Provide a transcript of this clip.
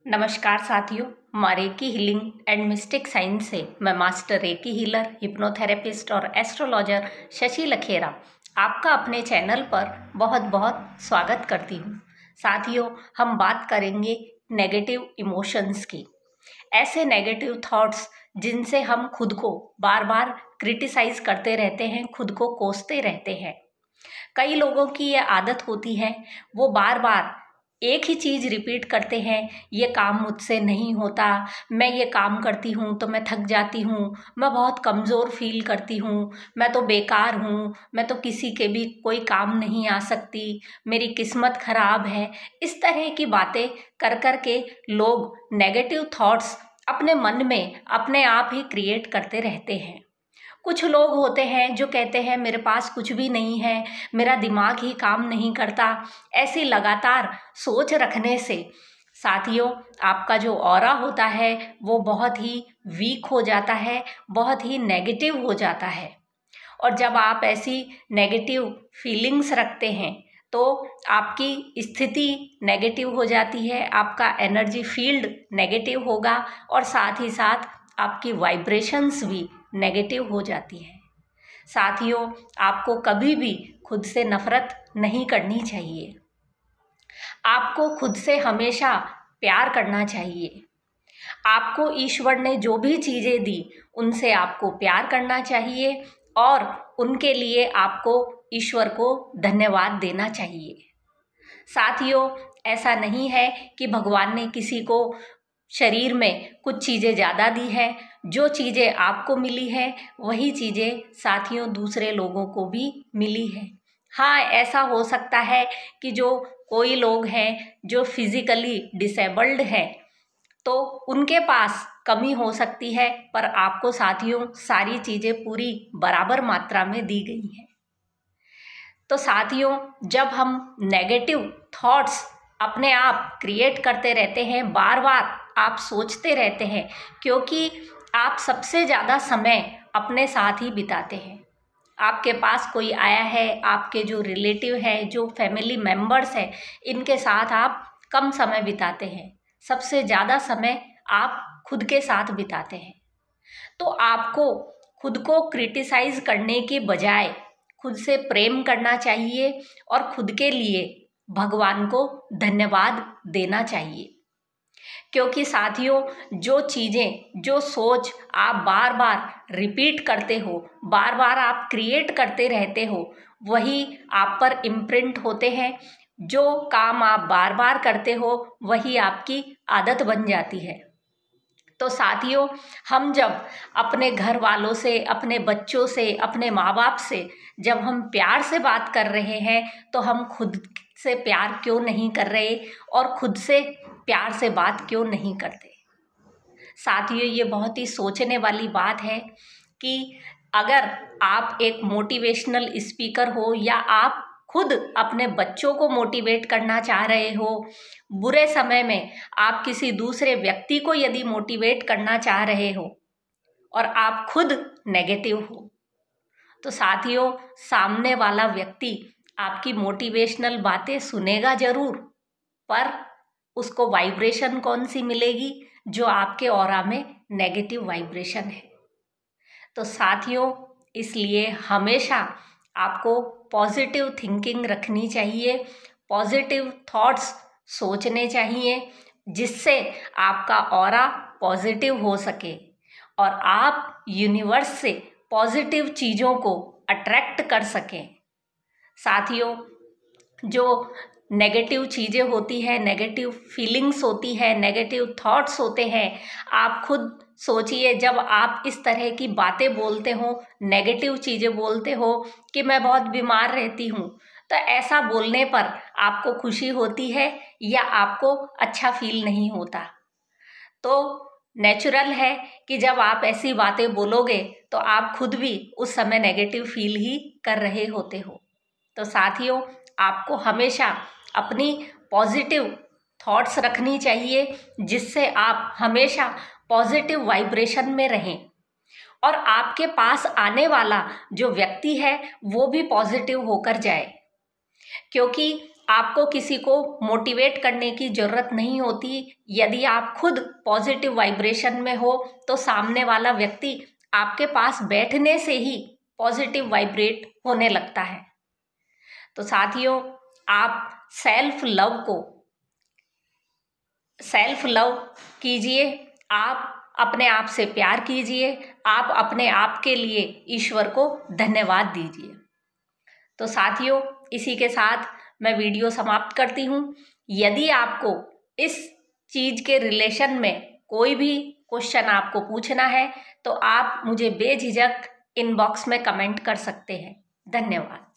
नमस्कार साथियों, माँ recce healing and mistake science से मैं मास्टर रेकी हीलर, हिप्नोथेरेपिस्ट और एस्ट्रोलॉजर शशि लखेरा आपका अपने चैनल पर बहुत बहुत स्वागत करती हूँ। साथियों, हम बात करेंगे नेगेटिव इमोशंस की। ऐसे नेगेटिव थॉट्स जिनसे हम खुद को बार बार क्रिटिसाइज करते रहते हैं, खुद को कोसते रहते हैं। कई लोगों की ये आदत होती है, वो बार बार एक ही चीज़ रिपीट करते हैं, ये काम मुझसे नहीं होता, मैं ये काम करती हूँ तो मैं थक जाती हूँ, मैं बहुत कमज़ोर फील करती हूँ, मैं तो बेकार हूँ, मैं तो किसी के भी कोई काम नहीं आ सकती, मेरी किस्मत ख़राब है। इस तरह की बातें कर कर के लोग नेगेटिव थॉट्स अपने मन में अपने आप ही क्रिएट करते रहते हैं। कुछ लोग होते हैं जो कहते हैं मेरे पास कुछ भी नहीं है, मेरा दिमाग ही काम नहीं करता। ऐसी लगातार सोच रखने से साथियों, आपका जो ऑरा होता है वो बहुत ही वीक हो जाता है, बहुत ही नेगेटिव हो जाता है। और जब आप ऐसी नेगेटिव फीलिंग्स रखते हैं तो आपकी स्थिति नेगेटिव हो जाती है, आपका एनर्जी फील्ड नेगेटिव होगा और साथ ही साथ आपकी वाइब्रेशंस भी नेगेटिव हो जाती है। साथियों, आपको कभी भी खुद से नफरत नहीं करनी चाहिए। आपको खुद से हमेशा प्यार करना चाहिए। आपको ईश्वर ने जो भी चीज़ें दी उनसे आपको प्यार करना चाहिए और उनके लिए आपको ईश्वर को धन्यवाद देना चाहिए। साथियों, ऐसा नहीं है कि भगवान ने किसी को शरीर में कुछ चीज़ें ज़्यादा दी है। जो चीज़ें आपको मिली है वही चीज़ें साथियों दूसरे लोगों को भी मिली है। हाँ, ऐसा हो सकता है कि जो कोई लोग हैं जो फिजिकली डिसेबल्ड हैं तो उनके पास कमी हो सकती है, पर आपको साथियों सारी चीज़ें पूरी बराबर मात्रा में दी गई हैं। तो साथियों, जब हम नेगेटिव थॉट्स अपने आप क्रिएट करते रहते हैं, बार बार आप सोचते रहते हैं, क्योंकि आप सबसे ज़्यादा समय अपने साथ ही बिताते हैं। आपके पास कोई आया है, आपके जो रिलेटिव है, जो फैमिली मेम्बर्स हैं, इनके साथ आप कम समय बिताते हैं। सबसे ज़्यादा समय आप खुद के साथ बिताते हैं। तो आपको खुद को क्रिटिसाइज करने के बजाय खुद से प्रेम करना चाहिए और खुद के लिए भगवान को धन्यवाद देना चाहिए। क्योंकि साथियों, जो चीज़ें, जो सोच आप बार बार रिपीट करते हो, बार बार आप क्रिएट करते रहते हो, वही आप पर इम्प्रिंट होते हैं। जो काम आप बार बार करते हो वही आपकी आदत बन जाती है। तो साथियों, हम जब अपने घर वालों से, अपने बच्चों से, अपने माँ बाप से जब हम प्यार से बात कर रहे हैं तो हम खुद से प्यार क्यों नहीं कर रहे और खुद से प्यार से बात क्यों नहीं करते। साथियों, ये बहुत ही सोचने वाली बात है कि अगर आप एक मोटिवेशनल स्पीकर हो या आप खुद अपने बच्चों को मोटिवेट करना चाह रहे हो, बुरे समय में आप किसी दूसरे व्यक्ति को यदि मोटिवेट करना चाह रहे हो और आप खुद नेगेटिव हो, तो साथियों, सामने वाला व्यक्ति आपकी मोटिवेशनल बातें सुनेगा जरूर, पर उसको वाइब्रेशन कौन सी मिलेगी? जो आपके ऑरा में नेगेटिव वाइब्रेशन है। तो साथियों, इसलिए हमेशा आपको पॉजिटिव थिंकिंग रखनी चाहिए, पॉजिटिव थॉट्स सोचने चाहिए, जिससे आपका ऑरा पॉजिटिव हो सके और आप यूनिवर्स से पॉजिटिव चीज़ों को अट्रैक्ट कर सकें। साथियों, जो नेगेटिव चीज़ें होती है, नेगेटिव फीलिंग्स होती है, नेगेटिव थॉट्स होते हैं, आप खुद सोचिए, जब आप इस तरह की बातें बोलते हो, नेगेटिव चीज़ें बोलते हो कि मैं बहुत बीमार रहती हूँ, तो ऐसा बोलने पर आपको खुशी होती है या आपको अच्छा फील नहीं होता? तो नेचुरल है कि जब आप ऐसी बातें बोलोगे तो आप खुद भी उस समय नेगेटिव फील ही कर रहे होते हो। तो साथियों, आपको हमेशा अपनी पॉजिटिव थॉट्स रखनी चाहिए, जिससे आप हमेशा पॉजिटिव वाइब्रेशन में रहें और आपके पास आने वाला जो व्यक्ति है वो भी पॉजिटिव होकर जाए। क्योंकि आपको किसी को मोटिवेट करने की ज़रूरत नहीं होती। यदि आप खुद पॉजिटिव वाइब्रेशन में हो तो सामने वाला व्यक्ति आपके पास बैठने से ही पॉजिटिव वाइब्रेट होने लगता है। तो साथियों, आप सेल्फ लव कीजिए, आप अपने आप से प्यार कीजिए, आप अपने आप के लिए ईश्वर को धन्यवाद दीजिए। तो साथियों, इसी के साथ मैं वीडियो समाप्त करती हूँ। यदि आपको इस चीज़ के रिलेशन में कोई भी क्वेश्चन आपको पूछना है तो आप मुझे बेझिझक इनबॉक्स में कमेंट कर सकते हैं। धन्यवाद।